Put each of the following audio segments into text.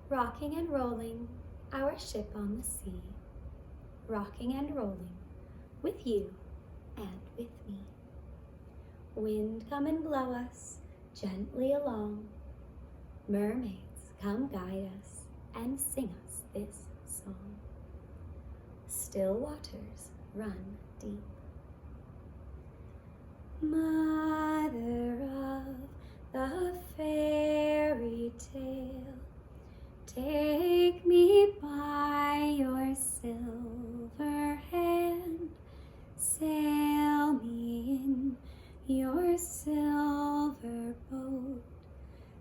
Rocking and rolling, our ship on the sea, rocking and rolling, with you and with me. Wind, come and blow us gently along. Mermaids, come guide us and sing us this song. Still waters run deep. Mother of the fairy tale, take me by your silver hand, sail me in your silver boat,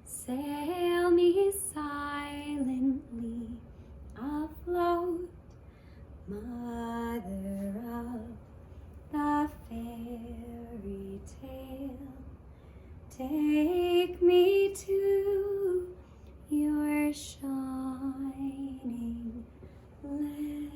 sail me silently afloat. Mother of the fairy tale, take me to your shining land.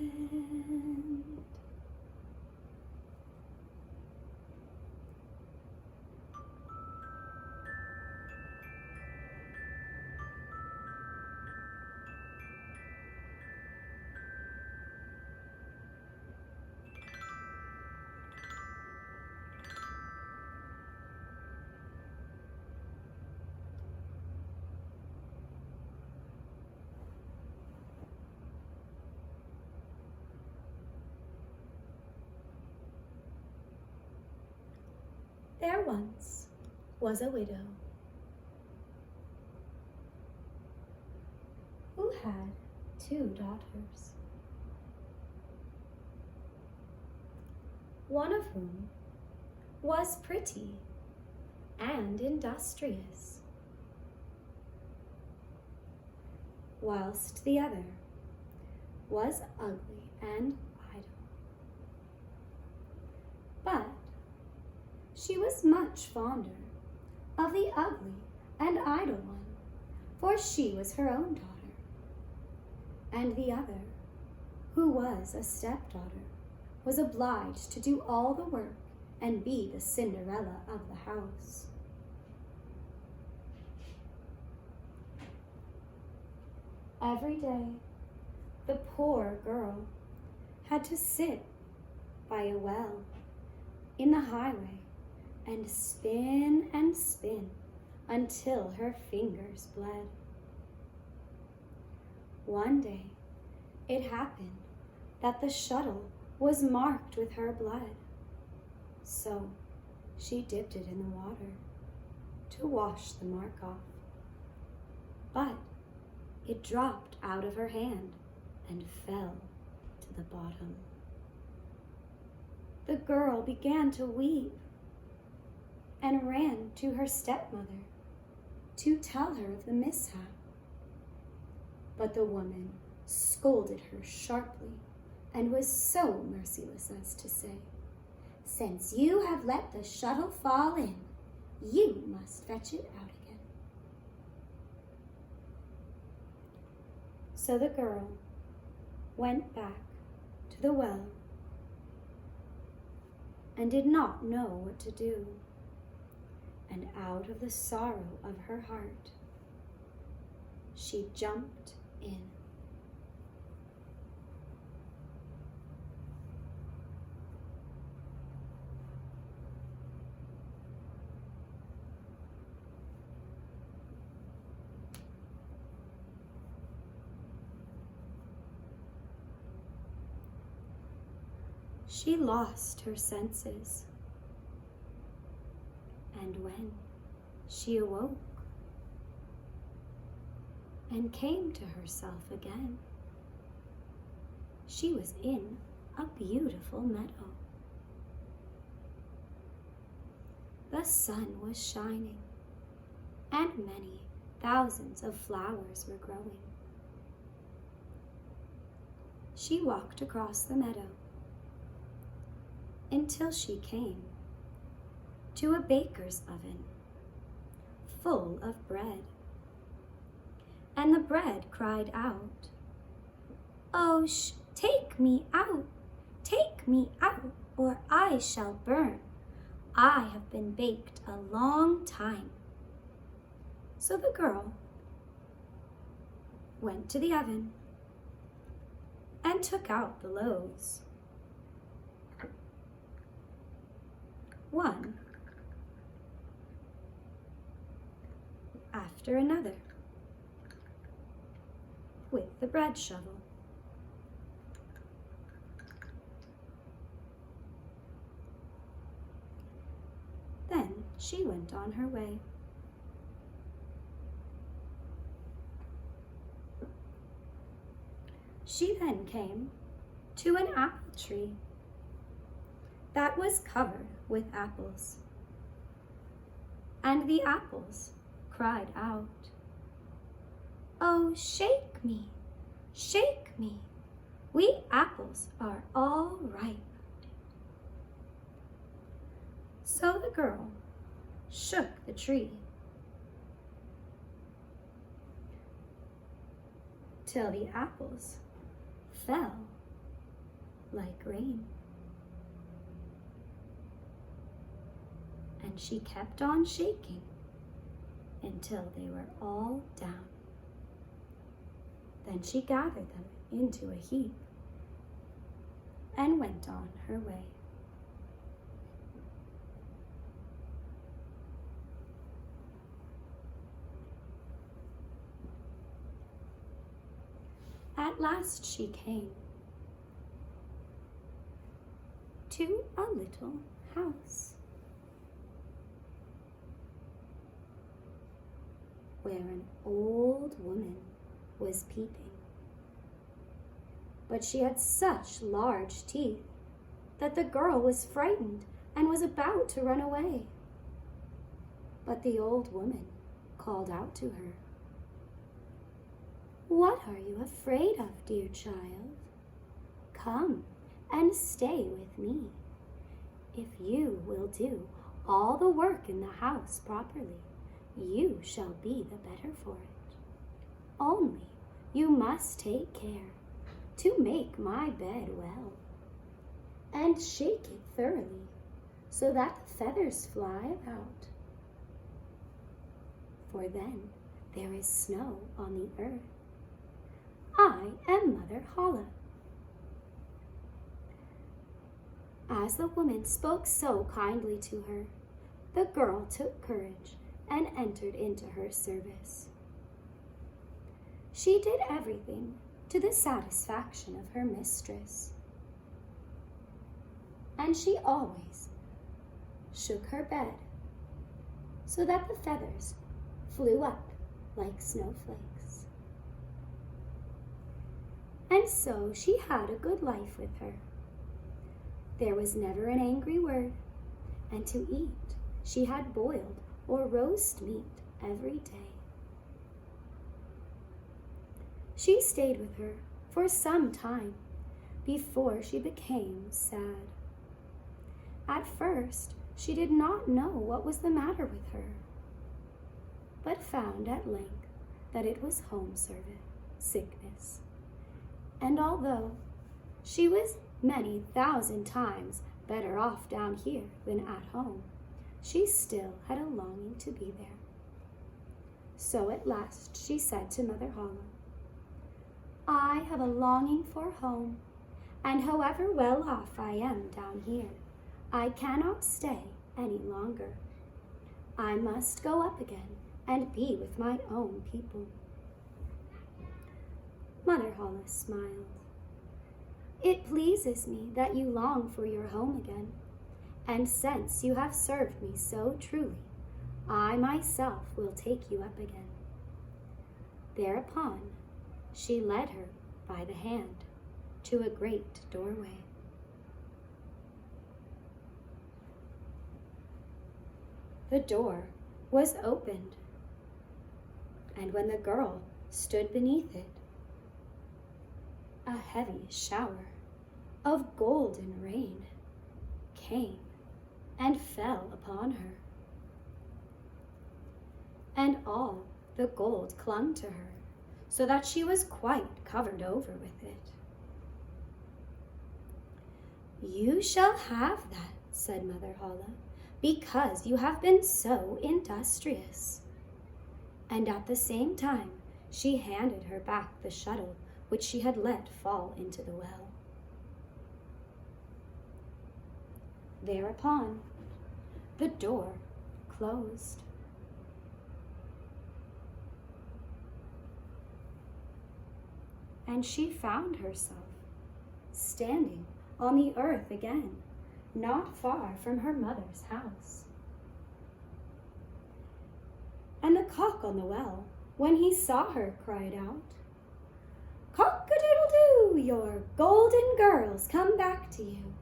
There once was a widow who had 2 daughters, one of whom was pretty and industrious, whilst the other was ugly and idle. But she was much fonder of the ugly and idle one, for she was her own daughter. And the other, who was a stepdaughter, was obliged to do all the work and be the Cinderella of the house. Every day, the poor girl had to sit by a well in the highway and spin until her fingers bled. One day, it happened that the shuttle was marked with her blood. So she dipped it in the water to wash the mark off. But it dropped out of her hand and fell to the bottom. The girl began to weep and ran to her stepmother to tell her of the mishap. But the woman scolded her sharply and was so merciless as to say, "Since you have let the shuttle fall in, you must fetch it out again." So the girl went back to the well and did not know what to do. And out of the sorrow of her heart, she jumped in. She lost her senses. And when she awoke and came to herself again, she was in a beautiful meadow. The sun was shining, and many thousands of flowers were growing. She walked across the meadow until she came to a baker's oven full of bread. And the bread cried out, "Oh, take me out, or I shall burn. I have been baked a long time." So the girl went to the oven and took out the loaves. One after another with the bread shovel. Then she went on her way. She then came to an apple tree that was covered with apples, and the apples cried out, "Oh, shake me, we apples are all ripe." So the girl shook the tree till the apples fell like rain. And she kept on shaking until they were all down. Then she gathered them into a heap and went on her way. At last she came to a little house where an old woman was peeping. But she had such large teeth that the girl was frightened and was about to run away. But the old woman called out to her, "What are you afraid of, dear child? Come and stay with me. If you will do all the work in the house properly, you shall be the better for it. Only you must take care to make my bed well, and shake it thoroughly so that the feathers fly about. For then there is snow on the earth. I am Mother Holle." As the woman spoke so kindly to her, the girl took courage and entered into her service. She did everything to the satisfaction of her mistress, and she always shook her bed so that the feathers flew up like snowflakes. And so she had a good life with her. There was never an angry word, and to eat she had boiled or roast meat every day. She stayed with her for some time before she became sad. At first, she did not know what was the matter with her, but found at length that it was home sickness. And although she was many thousand times better off down here than at home, she still had a longing to be there. So at last she said to Mother Holle, "I have a longing for home, and however well off I am down here, I cannot stay any longer. I must go up again and be with my own people." Mother Holle smiled. "It pleases me that you long for your home again, and since you have served me so truly, I myself will take you up again." Thereupon, she led her by the hand to a great doorway. The door was opened, and when the girl stood beneath it, a heavy shower of golden rain came and fell upon her, and all the gold clung to her, so that she was quite covered over with it. "You shall have that," said Mother Holle, "because you have been so industrious." And at the same time, she handed her back the shuttle which she had let fall into the well. Thereupon, the door closed. And she found herself standing on the earth again, not far from her mother's house. And the cock on the well, when he saw her, cried out, "Cock-a-doodle-doo, your golden girls come back to you."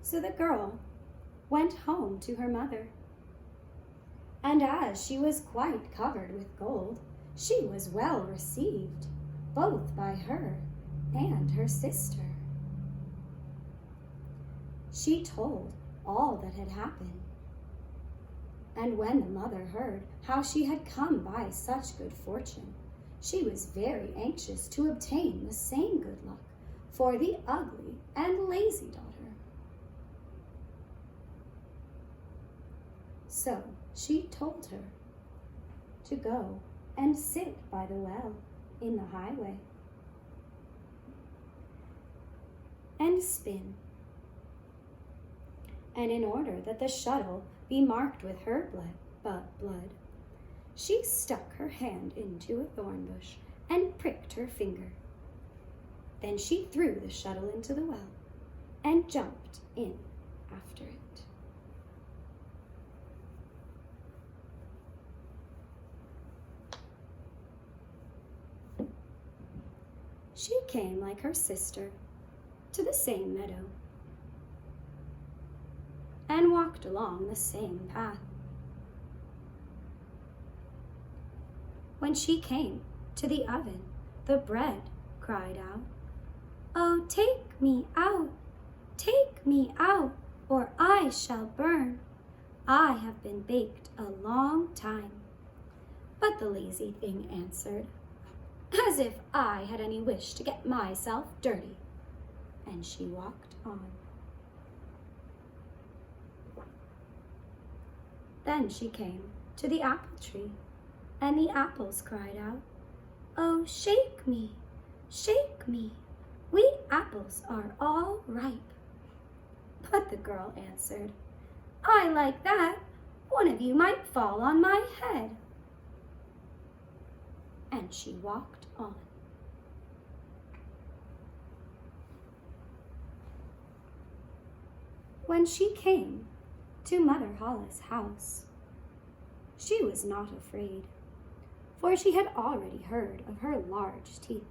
So the girl went home to her mother, and as she was quite covered with gold, she was well received, both by her and her sister. She told all that had happened, and when the mother heard how she had come by such good fortune, she was very anxious to obtain the same good luck for the ugly and lazy daughter. So she told her to go and sit by the well in the highway and spin. And in order that the shuttle be marked with her blood, she stuck her hand into a thorn bush and pricked her finger. Then she threw the shuttle into the well and jumped in after it. She came, like her sister, to the same meadow and walked along the same path. When she came to the oven, the bread cried out, "Oh, take me out, or I shall burn. I have been baked a long time." But the lazy thing answered, "As if I had any wish to get myself dirty," and she walked on. Then she came to the apple tree, and the apples cried out, "Oh, shake me, we apples are all ripe." But the girl answered, "I like that, one of you might fall on my head." And she walked on. When she came to Mother Holle's house, she was not afraid, for she had already heard of her large teeth,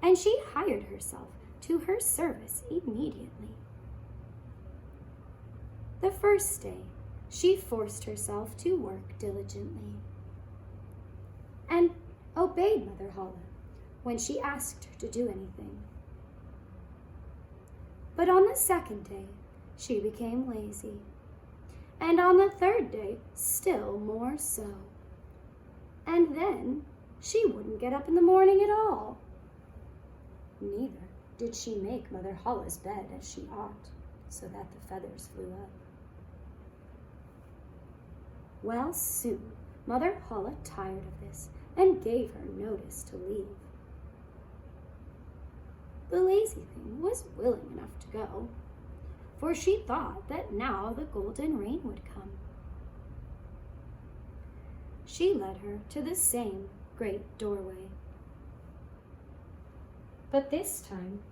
and she hired herself to her service immediately. The first day, she forced herself to work diligently and obeyed Mother Holle when she asked her to do anything. But on the second day, she became lazy, and on the third day, still more so. And then she wouldn't get up in the morning at all. Neither did she make Mother Holle's bed as she ought, so that the feathers flew up. Well, soon Mother Holle tired of this and gave her notice to leave. The lazy thing was willing enough to go, for she thought that now the golden rain would come. She led her to the same great doorway. But this time,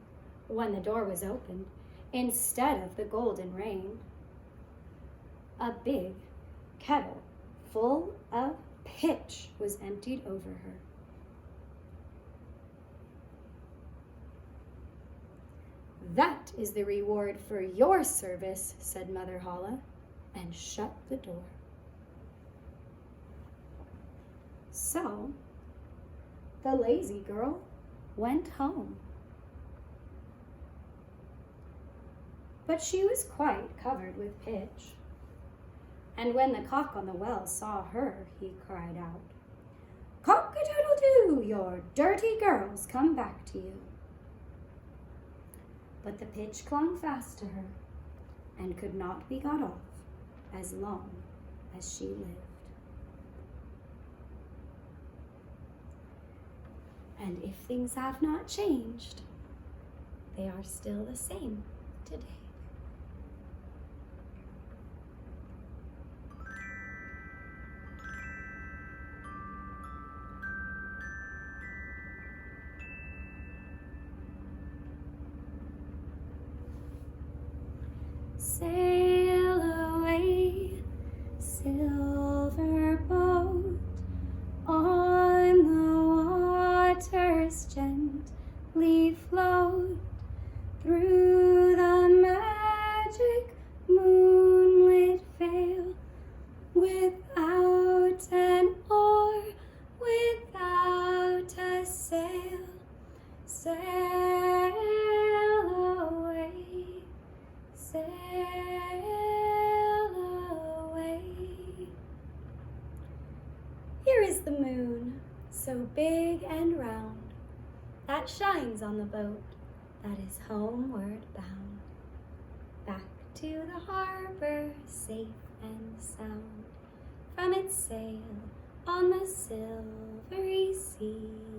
when the door was opened, instead of the golden rain, a big kettle full of pitch was emptied over her. "That is the reward for your service," said Mother Holle, and shut the door. So the lazy girl went home. But she was quite covered with pitch. And when the cock on the well saw her, he cried out, "Cock-a-doodle-doo, your dirty girls come back to you." But the pitch clung fast to her and could not be got off as long as she lived. And if things have not changed, they are still the same today. Sail away, silver boat, on the waters gently float, through the magic moonlit veil, without an oar, without a sail. Sail away, sail away. Here is the moon, so big and round, that shines on the boat that is homeward bound. Back to the harbor, safe and sound, from its sail on the silvery sea.